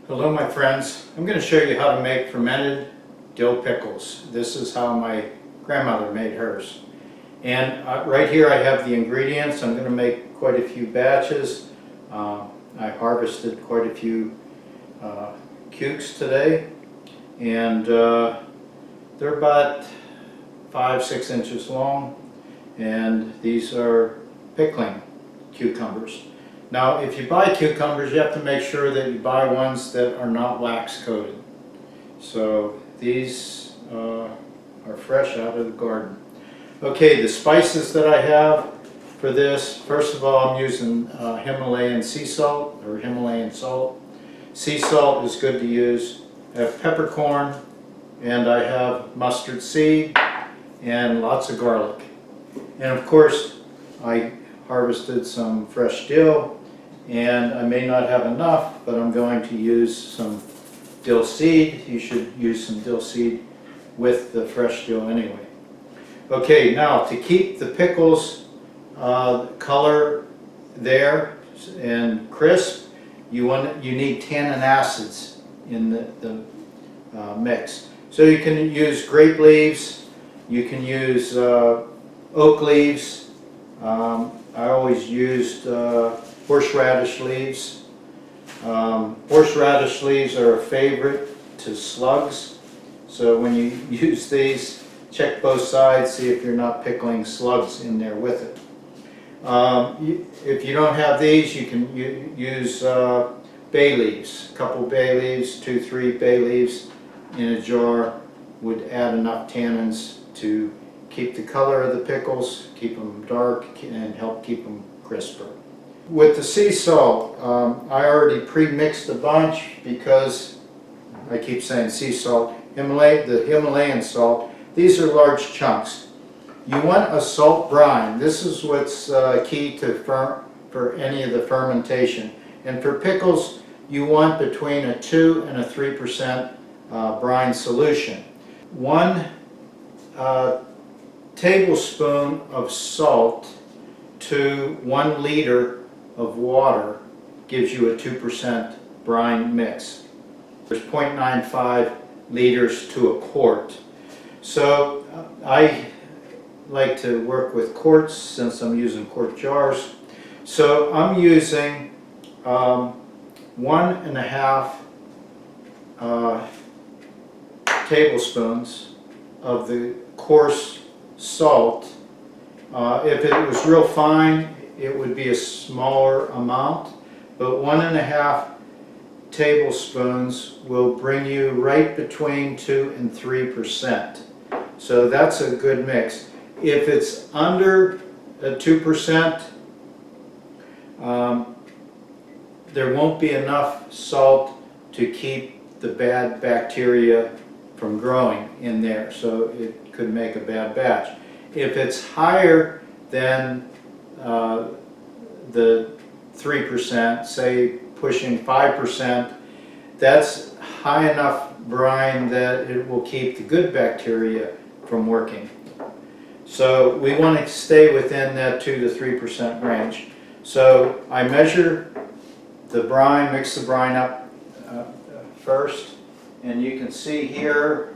Hello my friends, I'm going to show you how to make fermented dill pickles. This is how my grandmother made hers. And right here I have the ingredients. I'm going to make quite a few batches. I harvested quite a few cukes today, and they're about 5-6 inches long, and these are pickling cucumbers. Now, if you buy cucumbers, you have to make sure that you buy ones that are not wax coated. So these are fresh out of the garden. Okay, the spices that I have for this, first of all, I'm using Himalayan sea salt or Himalayan salt. Sea salt is good to use. I have peppercorn, and I have mustard seed, and lots of garlic. And of course, I harvested some fresh dill, and I may not have enough, but I'm going to use some dill seed. You should use some dill seed with the fresh dill anyway. Okay, now to keep the pickles color there and crisp, you need tannin acids in the mix. So you can use grape leaves, you can use oak leaves. I always used horseradish leaves. Horseradish leaves are a favorite to slugs, so when you use these, check both sides, see if you're not pickling slugs in there with it. If you don't have these, you can use bay leaves. A couple bay leaves, 2-3 bay leaves in a jar would add enough tannins to keep the color of the pickles, keep them dark, and help keep them crisper. With the sea salt, I already pre-mixed a bunch because I keep saying sea salt. The Himalayan salt, these are large chunks. You want a salt brine. This is what's key to for any of the fermentation. And for pickles, you want between a 2 and a 3% brine solution. 1 tablespoon of salt to 1 liter of water gives you a 2% brine mix. There's 0.95 liters to a quart. So I like to work with quarts since I'm using quart jars. So I'm using 1.5 tablespoons of the coarse salt. If it was real fine, it would be a smaller amount, but 1.5 tablespoons will bring you right between 2 and 3%. So that's a good mix. If it's under 2%, there won't be enough salt to keep the bad bacteria from growing in there, so it could make a bad batch. If it's higher than the 3%, say pushing 5%, that's high enough brine that it will keep the good bacteria from working. So we want to stay within that 2 to 3% range. So I measure the brine, mix the brine up first, and you can see here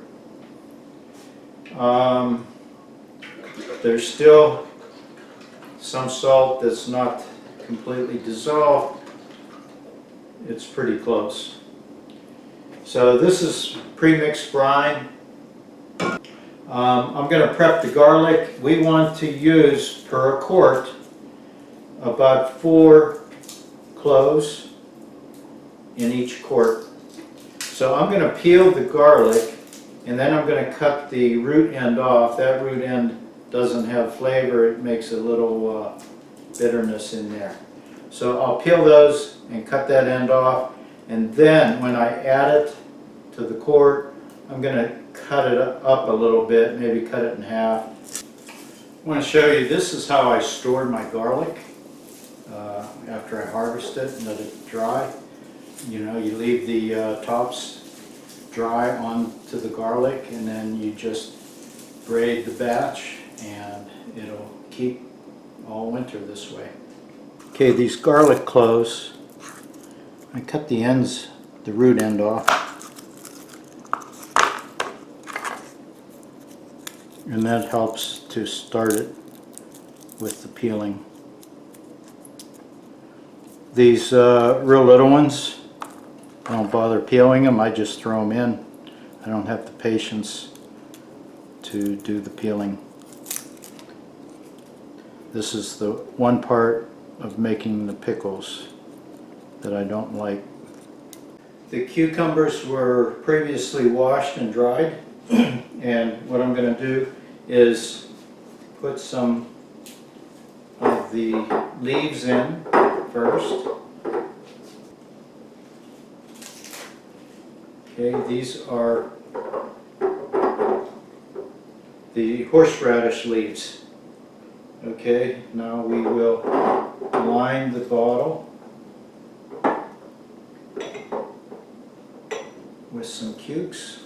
there's still some salt that's not completely dissolved. It's pretty close. So this is pre-mixed brine. I'm going to prep the garlic. We want to use, per a quart, about 4 cloves in each quart. So I'm going to peel the garlic, and then I'm going to cut the root end off. That root end doesn't have flavor. It makes a little bitterness in there. So I'll peel those and cut that end off, and then when I add it to the quart, I'm going to cut it up a little bit, maybe cut it in half. I want to show you, this is how I stored my garlic after I harvest it and let it dry. You know, you leave the tops dry onto the garlic, and then you just braid the batch, and it'll keep all winter this way. Okay, these garlic cloves, I cut the ends the root end off. And that helps to start it with the peeling. These real little ones, I don't bother peeling them, I just throw them in. I don't have the patience to do the peeling. This is the one part of making the pickles that I don't like. The cucumbers were previously washed and dried, and what I'm going to do is put some of the leaves in first. Okay, these are the horseradish leaves. Okay, now we will line the bottle with some cukes.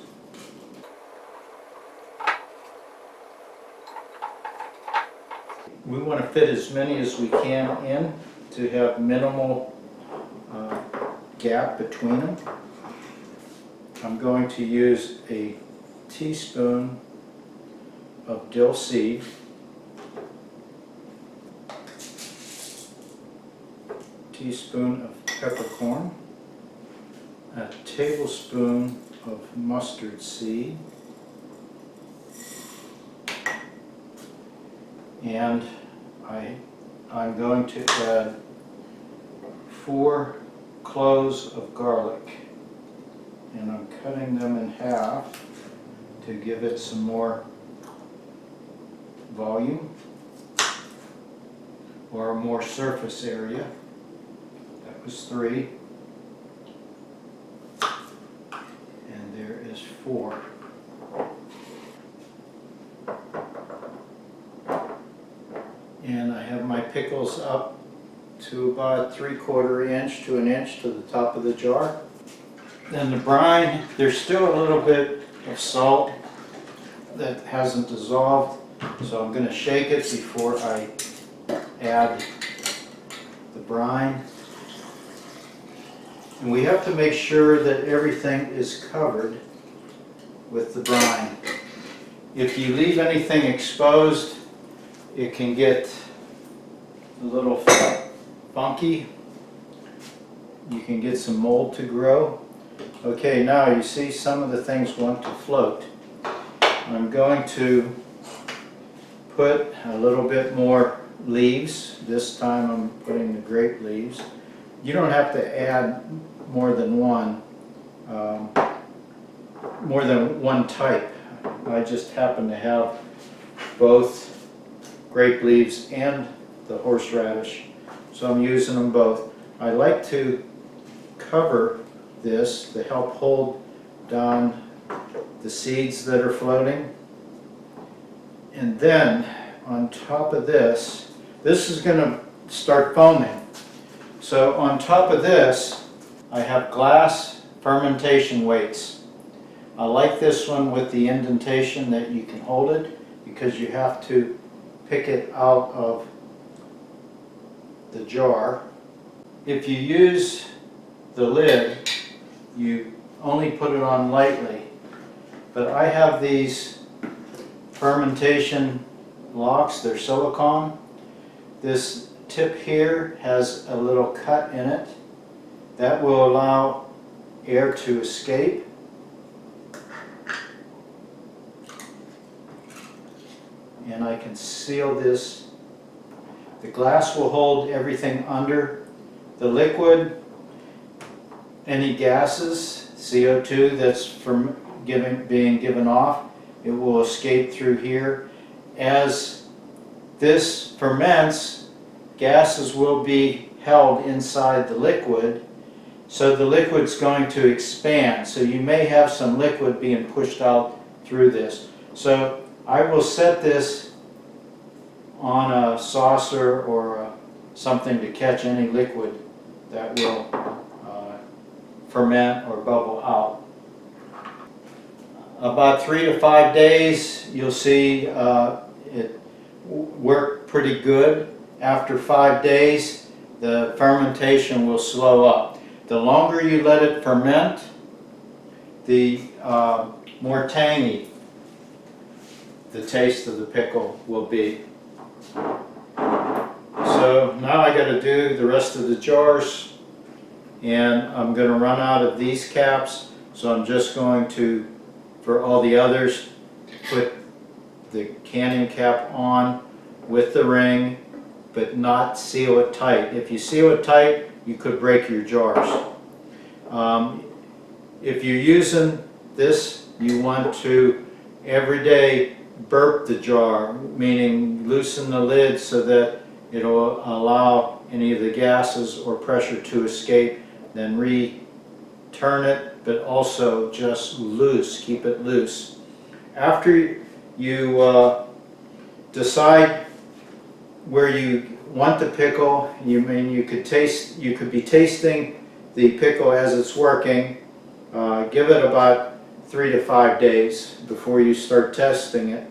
We want to fit as many as we can in to have minimal gap between them. I'm going to use a teaspoon of dill seed, teaspoon of peppercorn, a tablespoon of mustard seed, and I'm going to add 4 cloves of garlic, and I'm cutting them in half to give it some more volume or more surface area. That was 3, and there is 4. And I have my pickles up to about 3/4 inch to an inch to the top of the jar. Then the brine, there's still a little bit of salt that hasn't dissolved, so I'm going to shake it before I add the brine. And we have to make sure that everything is covered with the brine. If you leave anything exposed, it can get a little funky. You can get some mold to grow. Okay, now you see some of the things want to float. I'm going to put a little bit more leaves. This time I'm putting the grape leaves. You don't have to add more than one type. I just happen to have both grape leaves and the horseradish, so I'm using them both. I like to cover this to help hold down the seeds that are floating. And then on top of this is going to start foaming. So on top of this, I have glass fermentation weights. I like this one with the indentation that you can hold it, because you have to pick it out of the jar. If you use the lid, you only put it on lightly. But I have these fermentation locks, they're silicone. This tip here has a little cut in it that will allow air to escape. And I can seal this. The glass will hold everything under. The liquid, any gases, CO2 that's being given off, it will escape through here. As this ferments, gases will be held inside the liquid, so the liquid's going to expand. So you may have some liquid being pushed out through this. So I will set this on a saucer or something to catch any liquid that will ferment or bubble out. About 3 to 5 days, you'll see it work pretty good. After 5 days, the fermentation will slow up. The longer you let it ferment, the more tangy the taste of the pickle will be. So now I got to do the rest of the jars, and I'm going to run out of these caps, so I'm just going to, for all the others, put the canning cap on with the ring, but not seal it tight. If you seal it tight, you could break your jars. If you're using this, you want to every day burp the jar, meaning loosen the lid so that it'll allow any of the gases or pressure to escape, then return it, but also just loose, keep it loose. After you decide where you want the pickle, you could be tasting the pickle as it's working. Give it about 3 to 5 days before you start testing it.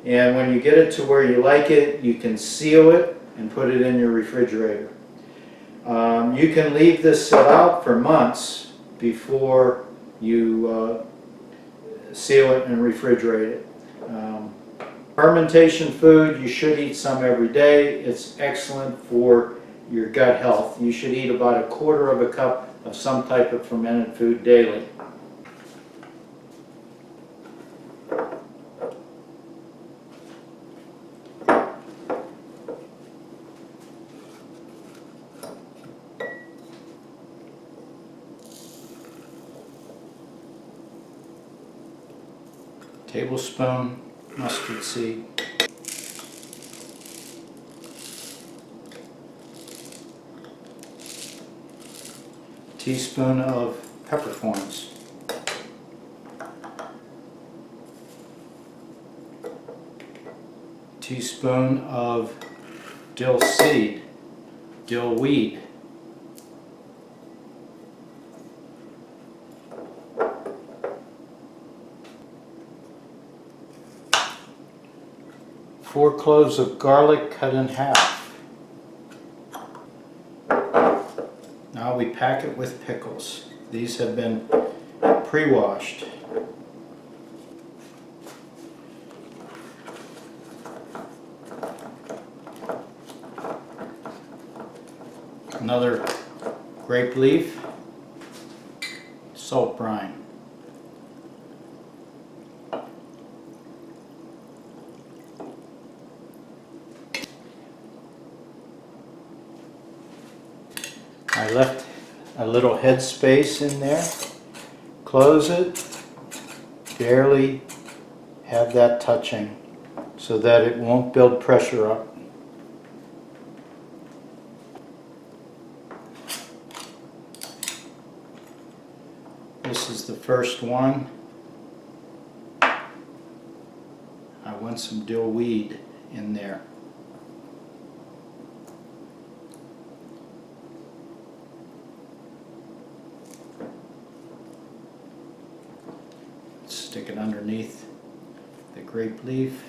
And when you get it to where you like it, you can seal it and put it in your refrigerator. You can leave this set out for months before you seal it and refrigerate it. Fermentation food, you should eat some every day. It's excellent for your gut health. You should eat about 1/4 cup of some type of fermented food daily. Tablespoon mustard seed. Teaspoon of peppercorns. Teaspoon of dill seed, dill weed. Four cloves of garlic cut in half. Now we pack it with pickles. These have been pre-washed. Another grape leaf, salt brine. I left a little head space in there. Close it, barely have that touching so that it won't build pressure up. This is the first one. I want some dill weed in there. Stick it underneath the grape leaf.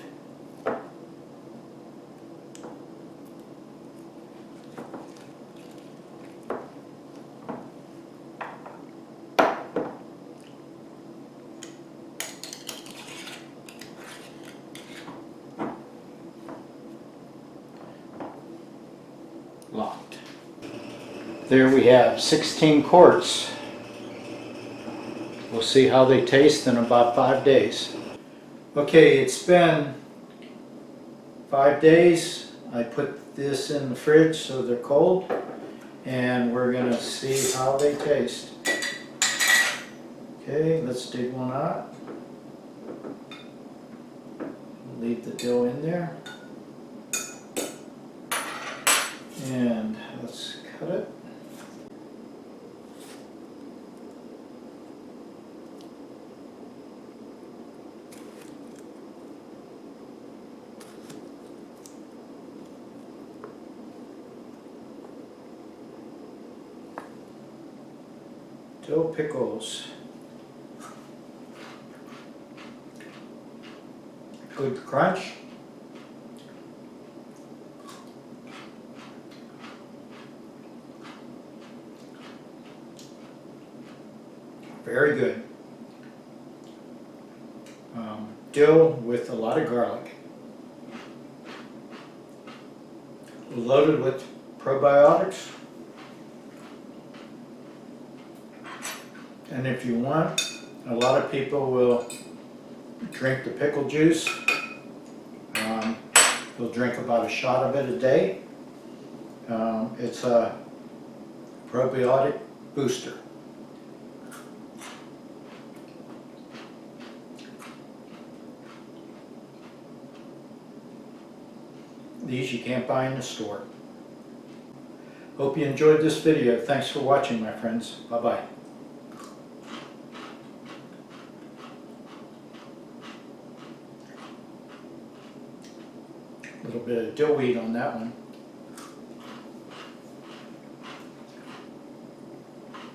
Locked. There we have 16 quarts. We'll see how they taste in about 5 days. Okay, it's been 5 days. I put this in the fridge so they're cold, and we're going to see how they taste. Okay, let's dig one out. Leave the dough in there. And let's cut it. Dill pickles. Good crunch. Very good. Dill with a lot of garlic. Loaded with probiotics. And if you want, a lot of people will drink the pickle juice. They'll drink about a shot of it a day. It's a probiotic booster. These you can't buy in the store. Hope you enjoyed this video. Thanks for watching, my friends. Bye-bye. A little bit of dill weed on that one.